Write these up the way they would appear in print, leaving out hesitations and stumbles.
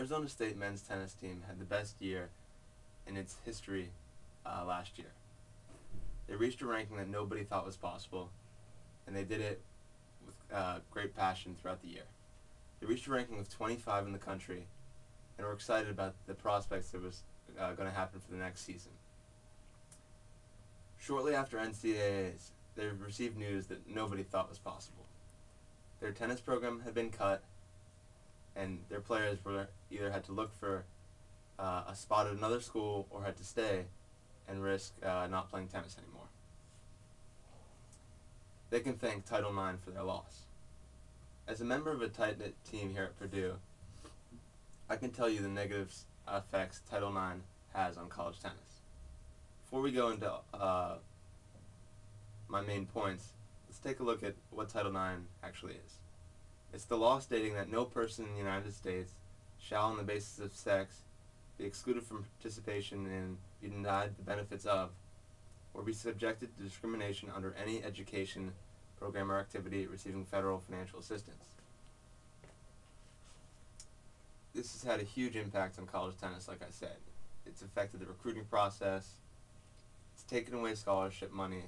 Arizona State men's tennis team had the best year in its history last year. They reached a ranking that nobody thought was possible, and they did it with great passion throughout the year. They reached a ranking of 25 in the country, and were excited about the prospects that was going to happen for the next season. Shortly after NCAAs, they received news that nobody thought was possible. Their tennis program had been cut, and their players were either had to look for a spot at another school or had to stay and risk not playing tennis anymore. They can thank Title IX for their loss. As a member of a tight-knit team here at Purdue, I can tell you the negative effects Title IX has on college tennis. Before we go into my main points, let's take a look at what Title IX actually is. It's the law stating that no person in the United States shall, on the basis of sex, be excluded from participation in, be denied the benefits of, or be subjected to discrimination under any education, program, or activity receiving federal financial assistance. This has had a huge impact on college tennis, like I said. It's affected the recruiting process, it's taken away scholarship money,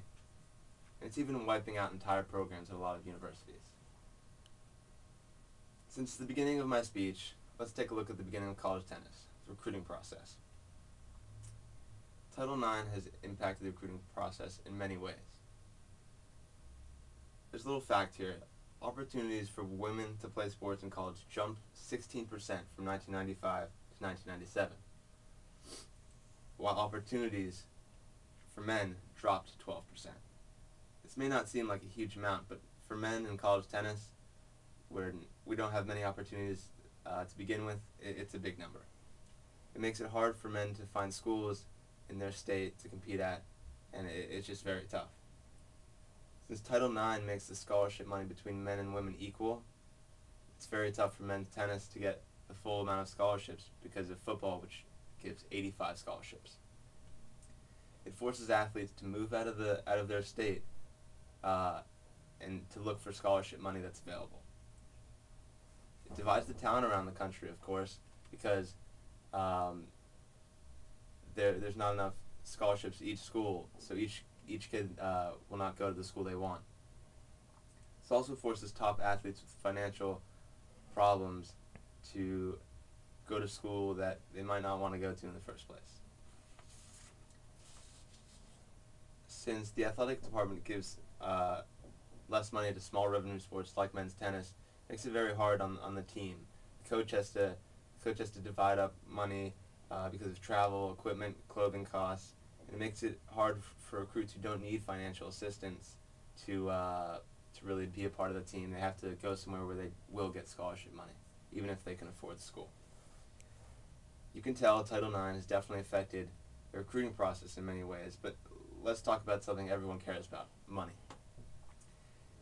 and it's even wiping out entire programs at a lot of universities. Since the beginning of my speech, let's take a look at the beginning of college tennis, the recruiting process. Title IX has impacted the recruiting process in many ways. There's a little fact here. Opportunities for women to play sports in college jumped 16% from 1995 to 1997, while opportunities for men dropped 12%. This may not seem like a huge amount, but for men in college tennis, where we don't have many opportunities to begin with, it's a big number. It makes it hard for men to find schools in their state to compete at, and it's just very tough. Since Title IX makes the scholarship money between men and women equal, it's very tough for men's tennis to get the full amount of scholarships because of football, which gives 85 scholarships. It forces athletes to move out of their state and to look for scholarship money that's available. It divides the talent around the country, of course, because there's not enough scholarships at each school, so each kid will not go to the school they want. This also forces top athletes with financial problems to go to school that they might not want to go to in the first place. Since the athletic department gives less money to small revenue sports like men's tennis, it makes it very hard on the team. The coach has to divide up money because of travel, equipment, clothing costs, and it makes it hard for recruits who don't need financial assistance to really be a part of the team. They have to go somewhere where they will get scholarship money, even if they can afford the school. You can tell Title IX has definitely affected the recruiting process in many ways, but let's talk about something everyone cares about: money.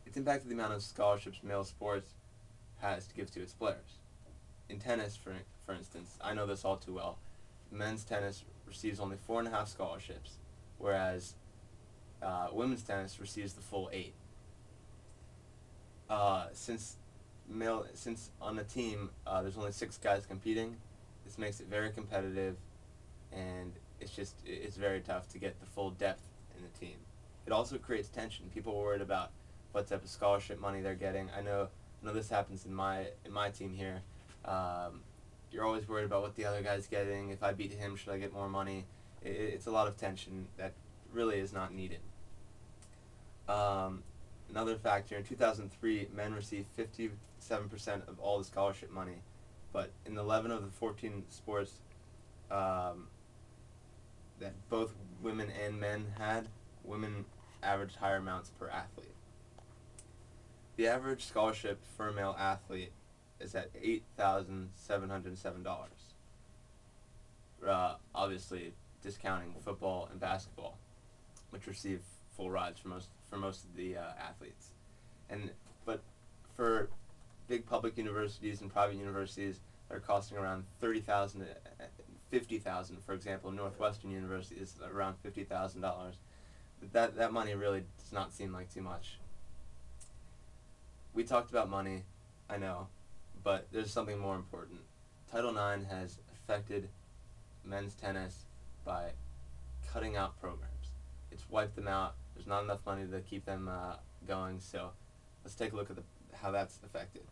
It's impacted the amount of scholarships male sports has to give to its players. In tennis, for instance, I know this all too well. Men's tennis receives only 4.5 scholarships, whereas women's tennis receives the full 8. Since on the team there's only 6 guys competing, this makes it very competitive, and it's very tough to get the full depth in the team. It also creates tension. People are worried about what type of scholarship money they're getting. I know this happens in my team here. You're always worried about what the other guy's getting. If I beat him, should I get more money? It's a lot of tension that really is not needed. Another factor, in 2003, men received 57% of all the scholarship money, but in 11 of the 14 sports that both women and men had, women averaged higher amounts per athlete. The average scholarship for a male athlete is at $8,707. Obviously, discounting football and basketball, which receive full rides for most of the athletes. But for big public universities and private universities that are costing around $30,000 to $50,000, for example, Northwestern University is around $50,000. That money really does not seem like too much. We talked about money, I know, but there's something more important. Title IX has affected men's tennis by cutting out programs. It's wiped them out. There's not enough money to keep them going. So let's take a look at how that's affected.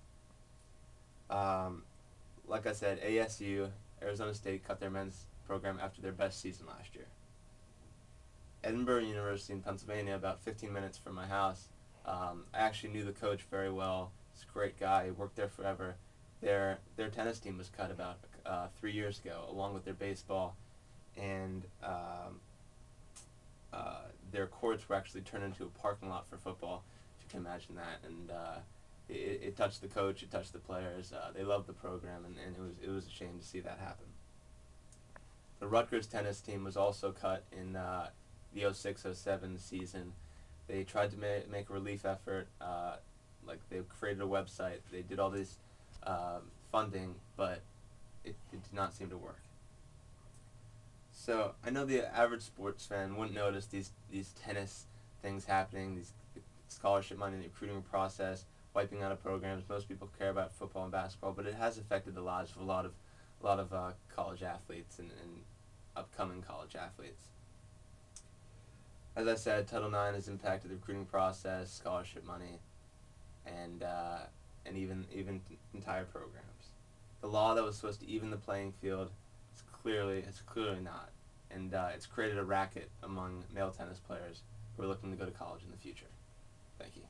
Like I said, ASU, Arizona State, cut their men's program after their best season last year. Edinburgh University in Pennsylvania, about 15 minutes from my house. I actually knew the coach very well. He's a great guy. He worked there forever. Their tennis team was cut about 3 years ago, along with their baseball, and their courts were actually turned into a parking lot for football. If you can imagine that, and it touched the coach, it touched the players. They loved the program, and it was a shame to see that happen. The Rutgers tennis team was also cut in the 06-07 season. They tried to make a relief effort, like they created a website, they did all this funding, but it did not seem to work. So I know the average sports fan wouldn't notice these tennis things happening, these scholarship money, the recruiting process, wiping out of programs. Most people care about football and basketball, but it has affected the lives of a lot of college athletes and upcoming college athletes. As I said, Title IX has impacted the recruiting process, scholarship money, and even entire programs. The law that was supposed to even the playing field is clearly not, and it's created a racket among male tennis players who are looking to go to college in the future. Thank you.